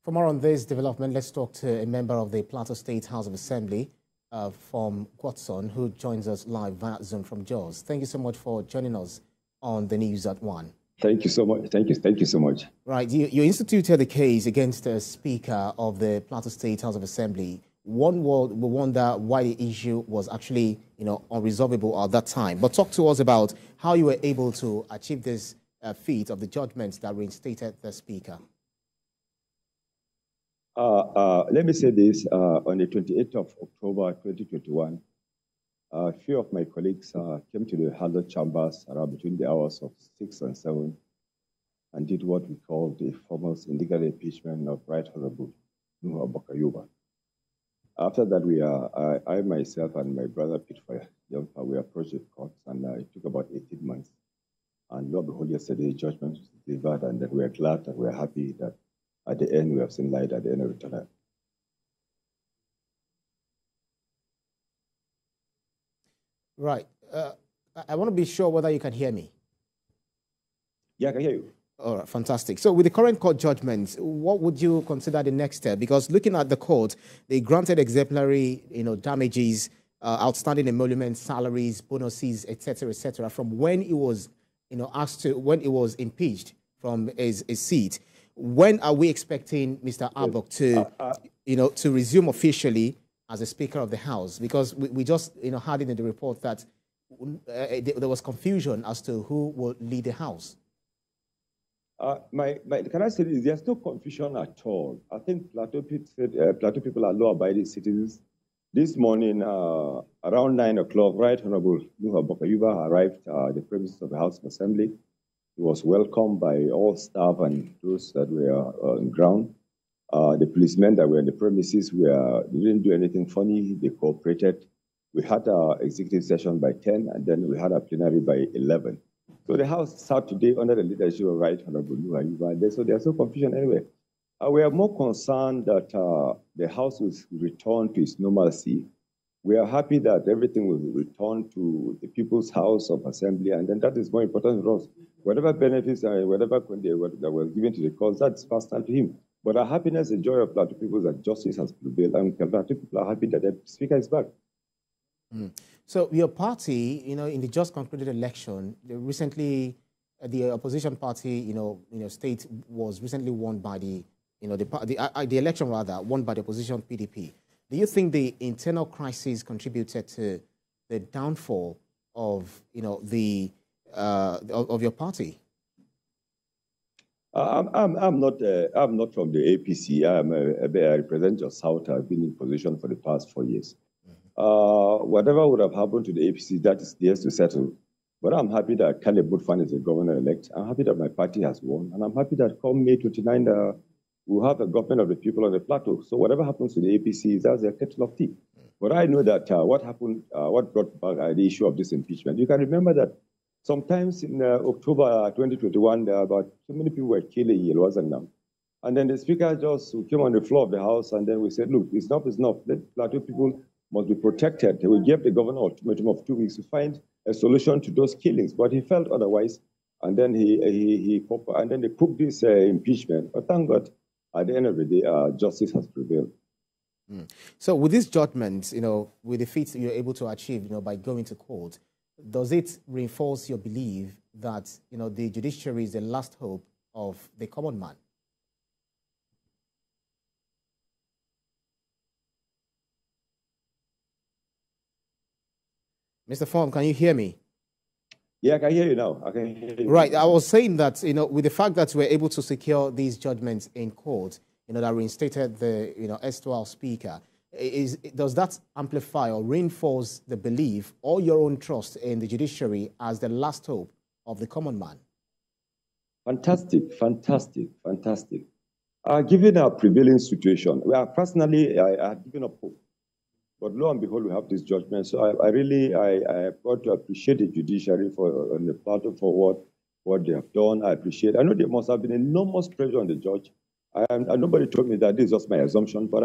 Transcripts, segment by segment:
For more on this development, let's talk to a member of the Plateau State House of Assembly, Fom Gwotson, who joins us live via Zoom from Jos. Thank you so much for joining us on the News at 1. Thank you so much. Thank you so much. Right, you instituted the case against the Speaker of the Plateau State House of Assembly. One will wonder why the issue was actually, unresolvable at that time. But talk to us about how you were able to achieve this feat of the judgments that reinstated the Speaker. Let me say this, on the 28th of October 2021, a few of my colleagues came to the House chambers around between the hours of 6 and 7 and did what we call the formal illegal impeachment of Right Honorable Nuhu Abakayuba. After that, I myself and my brother Pitfire, we approached the courts, and it took about 18 months. And lo and behold, yesterday, judgment was delivered, and that we are glad and we are happy that at the end, we have seen light at the end of the tunnel. Right. I want to be sure whether you can hear me. Yeah, I can hear you. All right, fantastic. So with the current court judgments, what would you consider the next step? Because looking at the court, they granted exemplary, damages, outstanding emoluments, salaries, bonuses, etc., from when it was, when it was impeached from his seat. When are we expecting Mr. Abok to, to resume officially as a Speaker of the House? Because we just, had it in the report that there was confusion as to who will lead the House. Can I say this? There's no confusion at all. I think Plateau people are law-abiding citizens. This morning, around 9 o'clock, Right Honorable Nuhu Abakayuba arrived at the premises of the House of Assembly. He was welcomed by all staff and those that were on ground. The policemen that were in the premises they didn't do anything funny. They cooperated. We had our executive session by 10, and then we had our plenary by 11. So the House sat today under the leadership of Right Honorable Nuhu, so there's no confusion anyway. We are more concerned that the House will return to its normalcy. We are happy that everything will return to the People's House of Assembly, and then that is more important for us. Whatever benefits and whatever that were given to the cause, that's personal to him. But our happiness and joy of Plateau people is that justice has prevailed, and Plateau people are happy that the Speaker is back. So your party, in the just concluded election, recently, the opposition party, state was recently won by the election rather won by the opposition PDP. Do you think the internal crisis contributed to the downfall of, of your party? I'm not from the APC. I represent Jos South. I've been in position for the past 4 years. Whatever would have happened to the APC, that is theirs to settle. But I'm happy that Caleb Boutfan is the governor-elect. I'm happy that my party has won. And I'm happy that come May 29, we'll have a government of the people on the plateau. So whatever happens to the APC, that's a kettle of tea. But I know that what brought back the issue of this impeachment. You can remember that sometimes in October 2021, there were about so many people were killed in Yelwazanam. And then the Speaker just came on the floor of the House, and then we said, look, it's enough. The Plateau people must be protected. We gave the governor an ultimatum of 2 weeks to find a solution to those killings, but he felt otherwise, and then they cooked this impeachment. But thank God, at the end of the day, justice has prevailed. So with these judgments, with the feats you're able to achieve, by going to court, does it reinforce your belief that, the judiciary is the last hope of the common man? Mr. Fom, can you hear me? Yeah, I can hear you now. I can hear you. Right. I was saying that, with the fact that we're able to secure these judgments in court, that reinstated the, erstwhile Speaker, does that amplify or reinforce the belief or your own trust in the judiciary as the last hope of the common man? Fantastic. Given our prevailing situation, personally, I have given up hope. But lo and behold, we have this judgment. So I got to appreciate the judiciary on the plateau for what they have done. I know there must have been enormous pressure on the judge. And nobody told me that. This is just my assumption. But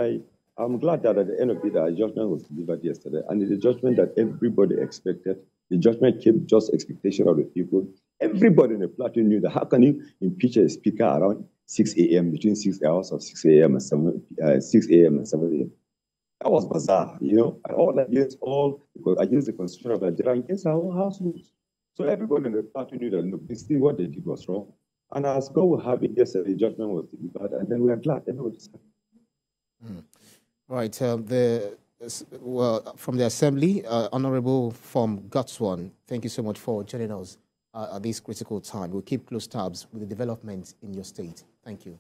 I'm glad that at the end of it, the judgment was delivered yesterday. And it's a judgment that everybody expected. The judgment came just expectation of the people. Everybody in the plateau knew that how can you impeach a speaker around 6 a.m., between 6 hours of 6 a.m. and 6 a.m. and 7 a.m. That was bizarre, all against the constitution of Nigeria, against our own house rules. So everybody in the party knew that, look, this thing, what they did was wrong. And as God will have it, yesterday, the judgment was delivered, and then we are glad everybody's happy. Right. From the Assembly, Honorable Fom Gwotson, thank you so much for joining us at this critical time. We'll keep close tabs with the developments in your state. Thank you.